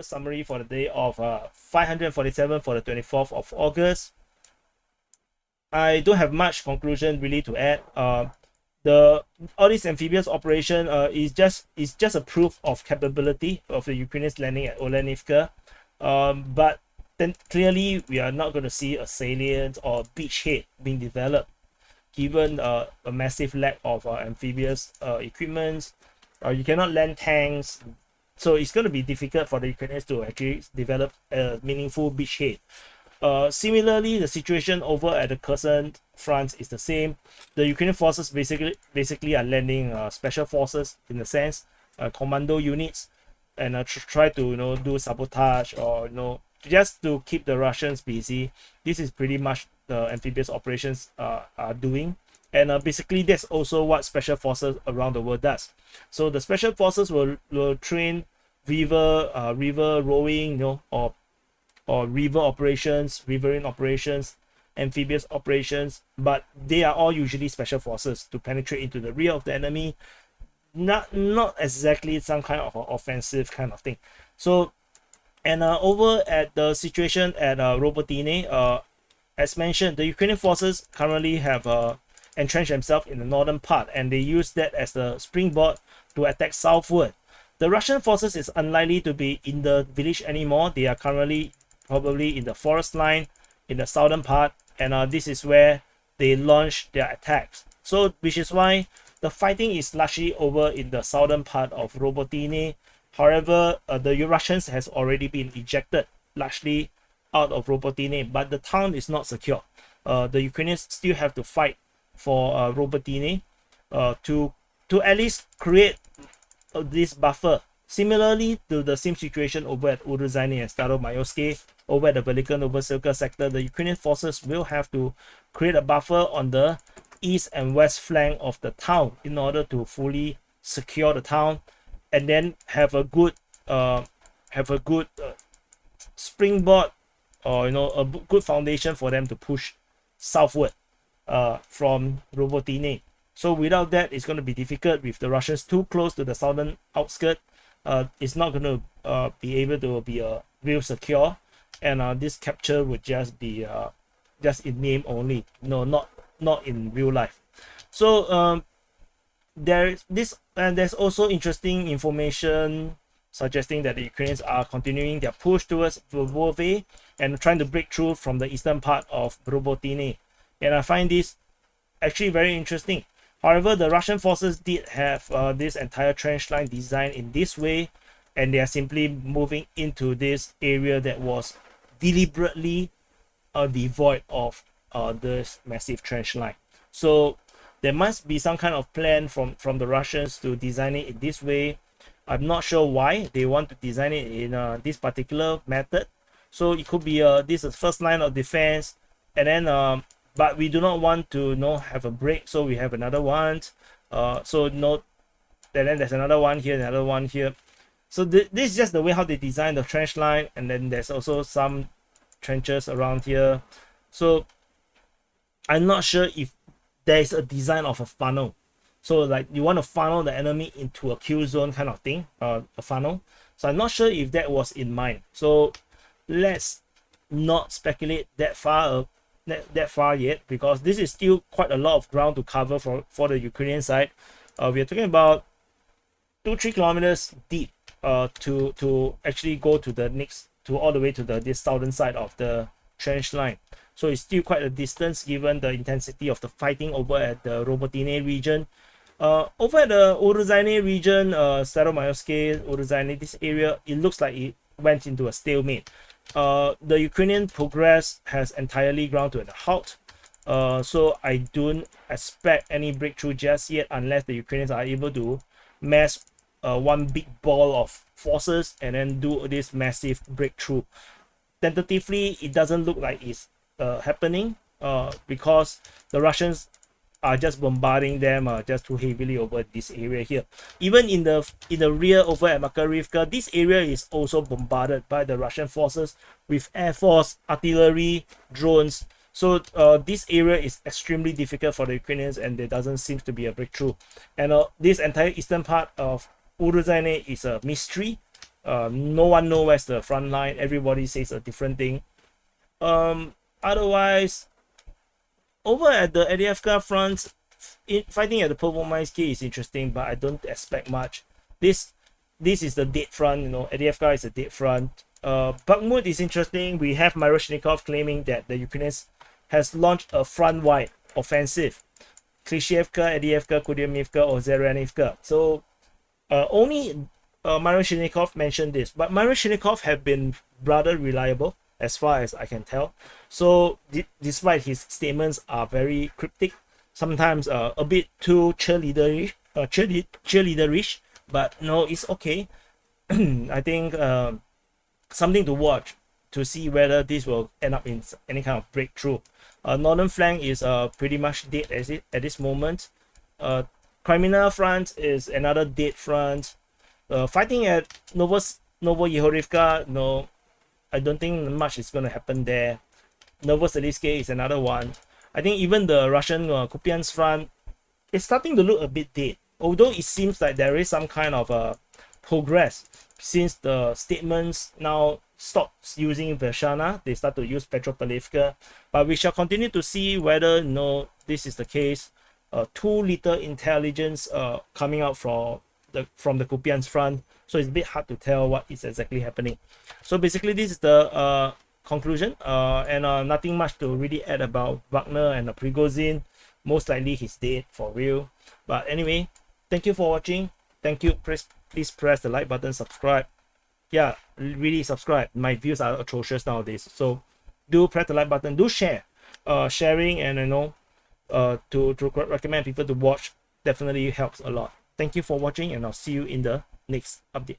further summary for the day of 547 for the 24th of August. I don't have much conclusion really to add. All this amphibious operation is just a proof of capability of the Ukrainians landing at Olenivka. But then clearly we are not going to see a salient or beachhead being developed, given a massive lack of amphibious equipment. You cannot land tanks, so it's going to be difficult for the Ukrainians to actually develop a meaningful beachhead. Similarly, the situation over at the Kherson front is the same. The Ukrainian forces basically are landing special forces, in a sense, commando units, and try to do sabotage, or just to keep the Russians busy. This is pretty much the amphibious operations are doing, and basically that's also what special forces around the world does. So the special forces will train river rowing, or river operations, riverine operations, amphibious operations, but they are all usually special forces to penetrate into the rear of the enemy, not exactly some kind of offensive kind of thing. So, and over at the situation at Robotine, as mentioned, the Ukrainian forces currently have entrenched themselves in the northern part, and they use that as the springboard to attack southward. The Russian forces is unlikely to be in the village anymore. They are currently probably in the forest line in the southern part, and this is where they launch their attacks. So which is why the fighting is largely over in the southern part of Robotine. However, the Russians has already been ejected largely out of Robotine, but the town is not secure. The Ukrainians still have to fight for Robotine to at least create this buffer. Similarly to the same situation over at OUTSKIRT and Stalemate, over at the Velika Novosilka sector, the Ukrainian forces will have to create a buffer on the east and west flank of the town in order to fully secure the town, and then have a good springboard, or a good foundation for them to push southward from Robotine. So without that, it's going to be difficult with the Russians too close to the southern outskirts. It's not going to be able to be a real secure, and this capture would just be just in name only, not in real life. So there's this, and there's also interesting information suggesting that the Ukrainians are continuing their push towards Lvov and trying to break through from the eastern part of Robotine, and I find this actually very interesting. However, the Russian forces did have this entire trench line designed in this way, and they are simply moving into this area that was deliberately devoid of this massive trench line. So there must be some kind of plan from the Russians to design it in this way. I'm not sure why they want to design it in this particular method. So it could be this is first line of defense, and then but we do not want to have a break, so we have another one. And then there's another one here, another one here. So this is just the way how they design the trench line, and then there's also some trenches around here. So I'm not sure if there's a design of a funnel. So like you want to funnel the enemy into a kill zone kind of thing, a funnel. So I'm not sure if that was in mind. So let's not speculate that far yet, because this is still quite a lot of ground to cover for the Ukrainian side. We are talking about 2-3 kilometers deep to actually go to the next, to all the way to this southern side of the trench line. So it's still quite a distance given the intensity of the fighting over at the Robotine region. Over at the OUTSKIRT region, Staromayoske, OUTSKIRT, this area, it looks like it went into a stalemate. The Ukrainian progress has entirely ground to a halt. So I don't expect any breakthrough just yet, unless the Ukrainians are able to mass one big ball of forces and then do this massive breakthrough. Tentatively, it doesn't look like it's happening because the Russians are just bombarding them just too heavily over this area here. Even in the rear over at Makarivka, this area is also bombarded by the Russian forces with air force, artillery, drones. So this area is extremely difficult for the Ukrainians, and there doesn't seem to be a breakthrough. And this entire eastern part of OUTSKIRT is a mystery. No one knows where's the front line. Everybody says a different thing. Otherwise, over at the Avdiivka front, fighting at the Pervomaiski is interesting, but I don't expect much. This is the dead front, you know. Avdiivka is a dead front. Bakhmut is interesting. We have Myroshnikov claiming that the Ukrainians has launched a front-wide offensive. Klishchiivka, Avdiivka, Kudyumivka, or Zeryanivka. So only Myroshnikov mentioned this, but Myroshnikov have been rather reliable as far as I can tell. So despite his statements are very cryptic, sometimes a bit too cheerleaderish, but no, it's okay. I think something to watch to see whether this will end up in any kind of breakthrough. Northern flank is pretty much dead at this moment. Crimea front is another dead front. Fighting at Novoyehorivka, no, I don't think much is going to happen there. Novosibirsk is another one. I think even the Russian Kupiansk front is starting to look a bit dead, although it seems like there is some kind of progress since the statements now stopped using Vershana. They start to use Petropavlivka, but we shall continue to see whether this is the case. Too little intelligence coming out from the Kupiansk front, so it's a bit hard to tell what is exactly happening. So basically, this is the conclusion, and nothing much to really add about Wagner and Prigozhin. Most likely he's dead for real. But anyway, thank you for watching. Thank you. Please press the like button, subscribe. Yeah, really subscribe. My views are atrocious nowadays, so do press the like button. Do share. Sharing and to recommend people to watch definitely helps a lot. Thank you for watching, and I'll see you in the next update.